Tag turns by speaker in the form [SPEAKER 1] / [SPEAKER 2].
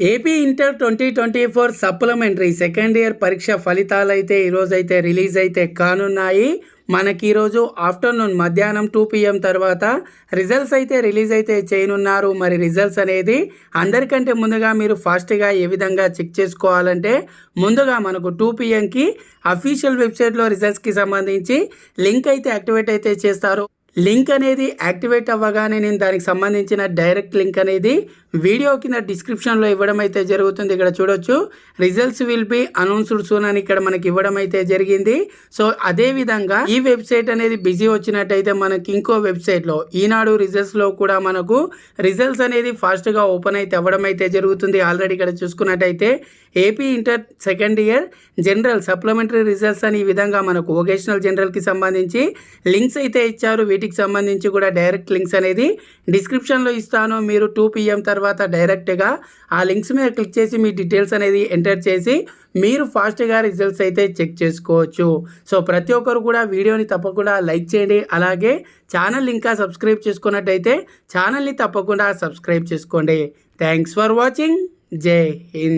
[SPEAKER 1] AP inter 2024 supplementary second year పరీక్ష ఫలితాలు అయితే ఈరోజైతే రిలీజ్ అయితే కానున్నాయి. మనకి ఈరోజు ఆఫ్టర్నూన్ మధ్యాహ్నం 2 PM తర్వాత రిజల్ట్స్ అయితే రిలీజ్ అయితే చేయనున్నారు. మరి రిజల్ట్స్ అనేది అందరికంటే ముందుగా మీరు ఫాస్ట్గా ఏ విధంగా చెక్ చేసుకోవాలంటే ముందుగా మనకు 2 PMకి అఫీషియల్ వెబ్సైట్లో రిజల్ట్స్కి సంబంధించి లింక్ అయితే యాక్టివేట్ అయితే చేస్తారు. లింక్ అనేది యాక్టివేట్ అవ్వగానే నేను దానికి సంబంధించిన డైరెక్ట్ లింక్ అనేది వీడియో కింద డిస్క్రిప్షన్లో ఇవ్వడం అయితే జరుగుతుంది. ఇక్కడ చూడొచ్చు, results will be announced soon అని ఇక్కడ మనకి ఇవ్వడం అయితే జరిగింది. సో అదే విధంగా ఈ వెబ్సైట్ అనేది బిజీ వచ్చినట్టయితే మనకి ఇంకో వెబ్సైట్లో ఈనాడు రిజల్ట్స్లో కూడా మనకు రిజల్ట్స్ అనేది ఫాస్ట్గా ఓపెన్ అయితే అవ్వడం అయితే జరుగుతుంది. ఆల్రెడీ ఇక్కడ చూసుకున్నట్టయితే AP inter second year general supplementary results అని ఈ విధంగా మనకు వొకేషనల్ జనరల్కి సంబంధించి లింక్స్ అయితే ఇచ్చారు. వీటికి సంబంధించి కూడా డైరెక్ట్ లింక్స్ అనేది డిస్క్రిప్షన్లో ఇస్తాను. మీరు 2 PM తర్వాత డైరెక్ట్గా ఆ లింక్స్ మీద క్లిక్ చేసి మీ డీటెయిల్స్ అనేది ఎంటర్ చేసి మీరు ఫాస్ట్గా రిజల్ట్స్ అయితే చెక్ చేసుకోవచ్చు. సో ప్రతి ఒక్కరు కూడా వీడియోని తప్పకుండా లైక్ చేయండి. అలాగే ఛానల్ ఇంకా సబ్స్క్రైబ్ చేసుకున్నట్టయితే ఛానల్ని తప్పకుండా సబ్స్క్రైబ్ చేసుకోండి. Thanks for watching. జై హింద్.